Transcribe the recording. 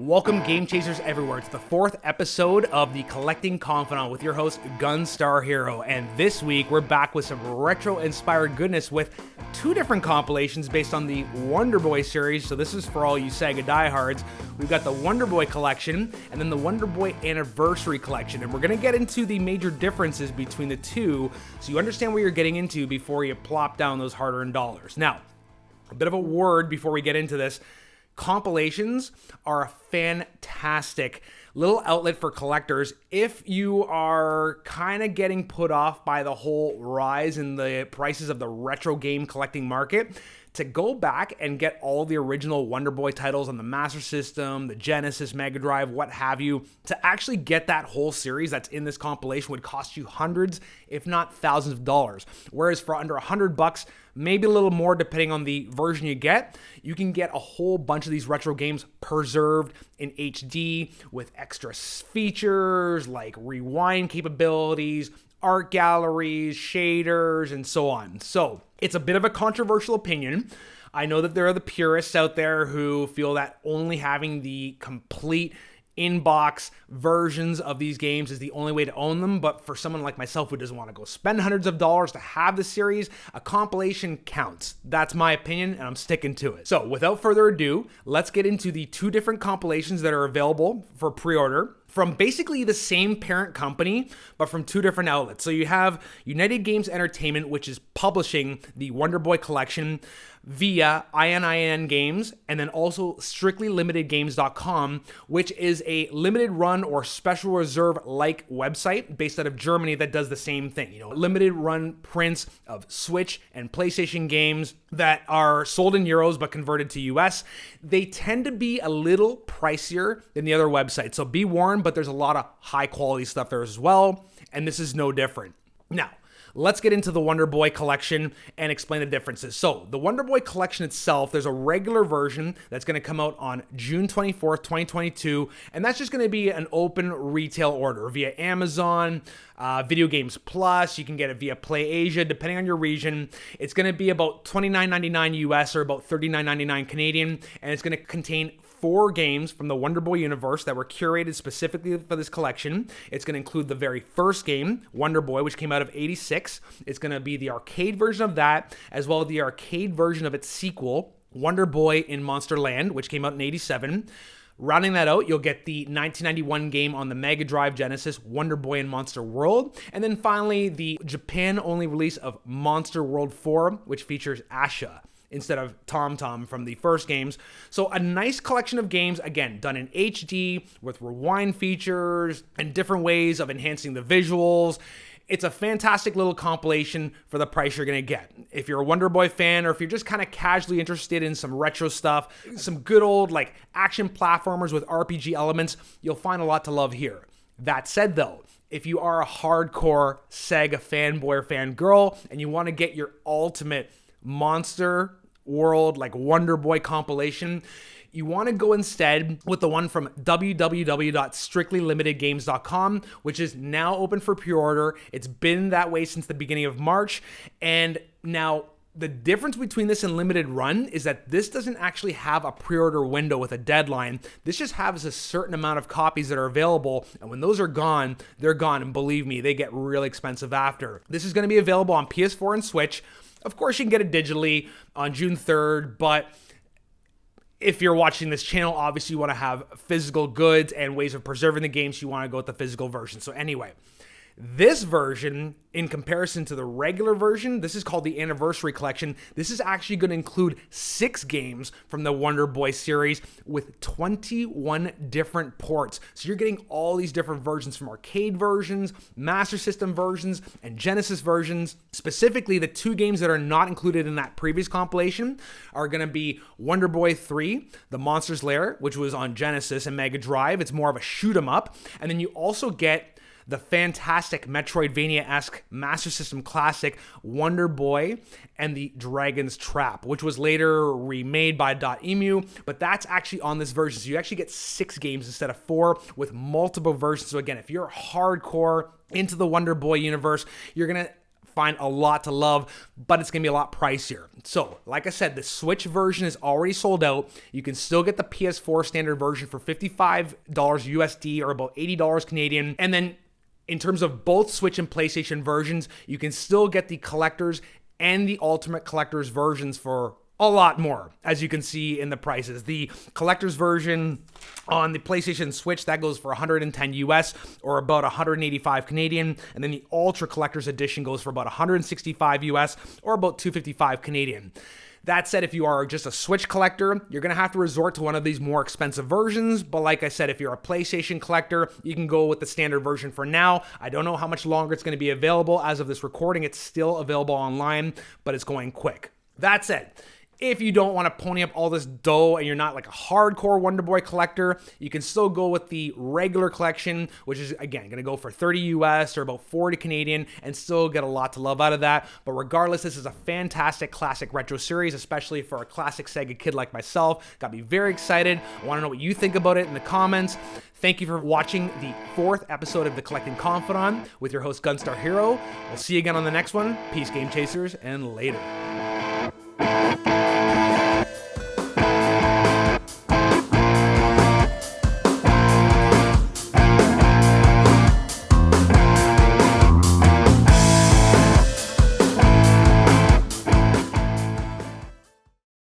Welcome, Game Chasers everywhere. It's the fourth episode of the Collecting Confidant with your host, GunstarHero. And this week, we're back with some retro-inspired goodness with two different compilations based on the Wonder Boy series. So this is for all you Sega diehards. We've got the Wonder Boy collection and then the Wonder Boy Anniversary collection. And we're going to get into the major differences between the two so you understand what you're getting into before you plop down those hard-earned dollars. Now, a bit of a word before we get into this. Compilations are a fantastic little outlet for collectors if you are kind of getting put off by the whole rise in the prices of the retro game collecting market, to go back and get all the original Wonder Boy titles on the Master System, the Genesis, Mega Drive, what have you. To actually get that whole series that's in this compilation would cost you hundreds, if not thousands of dollars. Whereas for under $100, maybe a little more depending on the version you get, you can get a whole bunch of these retro games preserved in HD with extra features like rewind capabilities, art galleries, shaders, and so on. So it's a bit of a controversial opinion. I know that there are the purists out there who feel that only having the complete in-box versions of these games is the only way to own them, but for someone like myself who doesn't want to go spend hundreds of dollars to have the series, a compilation counts. That's my opinion, and I'm sticking to it. So without further ado, let's get into the two different compilations that are available for pre-order from basically the same parent company, but from two different outlets. So you have United Games Entertainment, which is publishing the Wonder Boy collection via ININ Games, and then also StrictlyLimitedGames.com, which is a limited run or special reserve-like website based out of Germany that does the same thing. You know, limited run prints of Switch and PlayStation games that are sold in euros but converted to US. They tend to be a little pricier than the other websites, so be warned, but there's a lot of high-quality stuff there as well, and this is no different. Now, let's get into the Wonder Boy collection and explain the differences. So, the Wonder Boy collection itself, there's a regular version that's going to come out on June 24th, 2022, and that's just going to be an open retail order via Amazon, Video Games Plus. You can get it via Play Asia, depending on your region. It's going to be about $29.99 US or about $39.99 Canadian, and it's going to contain 4 games from the Wonder Boy universe that were curated specifically for this collection. It's going to include the very first game, Wonder Boy, which came out of '86. It's going to be the arcade version of that, as well as the arcade version of its sequel, Wonder Boy in Monster Land, which came out in '87. Rounding that out, you'll get the 1991 game on the Mega Drive Genesis, Wonder Boy in Monster World. And then finally, the Japan-only release of Monster World 4, which features Asha instead of Tom Tom from the first games. So a nice collection of games, again, done in HD with rewind features and different ways of enhancing the visuals. It's a fantastic little compilation for the price you're going to get. If you're a Wonder Boy fan, or if you're just kind of casually interested in some retro stuff, some good old like action platformers with RPG elements, you'll find a lot to love here. That said though, if you are a hardcore Sega fanboy or fangirl and you want to get your ultimate Monster World, like Wonder Boy compilation, you want to go instead with the one from www.strictlylimitedgames.com, which is now open for pre-order. It's been that way since the beginning of March. And now the difference between this and limited run is that this doesn't actually have a pre-order window with a deadline. This just has a certain amount of copies that are available. And when those are gone, they're gone. And believe me, they get really expensive after. This is going to be available on PS4 and Switch. Of course, you can get it digitally on June 3rd, but if you're watching this channel, obviously you want to have physical goods and ways of preserving the game, so you want to go with the physical version. So anyway, this version, in comparison to the regular version, this is called the Anniversary Collection. This is actually going to include 6 games from the Wonder Boy series with 21 different ports. So you're getting all these different versions from arcade versions, Master System versions, and Genesis versions. Specifically, the 2 games that are not included in that previous compilation are going to be Wonder Boy 3, The Monster's Lair, which was on Genesis and Mega Drive. It's more of a shoot 'em up. And then you also get the fantastic Metroidvania-esque Master System classic Wonder Boy and the Dragon's Trap, which was later remade by Dotemu, but that's actually on this version. So you actually get 6 games instead of 4 with multiple versions. So again, if you're hardcore into the Wonder Boy universe, you're going to find a lot to love, but it's going to be a lot pricier. So, like I said, the Switch version is already sold out. You can still get the PS4 standard version for $55 USD or about $80 Canadian. And then in terms of both Switch and PlayStation versions, you can still get the collector's and the Ultimate Collector's versions for a lot more, as you can see in the prices. The collector's version on the PlayStation Switch, that goes for 110 US or about 185 Canadian, and then the Ultra Collector's Edition goes for about 165 US or about 255 Canadian. That said, if you are just a Switch collector, you're going to have to resort to one of these more expensive versions. But like I said, if you're a PlayStation collector, you can go with the standard version for now. I don't know how much longer it's going to be available. As of this recording, it's still available online, but it's going quick. That said, if you don't want to pony up all this dough and you're not like a hardcore Wonder Boy collector, you can still go with the regular collection, which is, again, going to go for 30 US or about 40 Canadian and still get a lot to love out of that. But regardless, this is a fantastic classic retro series, especially for a classic Sega kid like myself. Got me very excited. I want to know what you think about it in the comments. Thank you for watching the 4th episode of The Collecting Confidant with your host, GunstarHero. We'll see you again on the next one. Peace, Game Chasers, and later.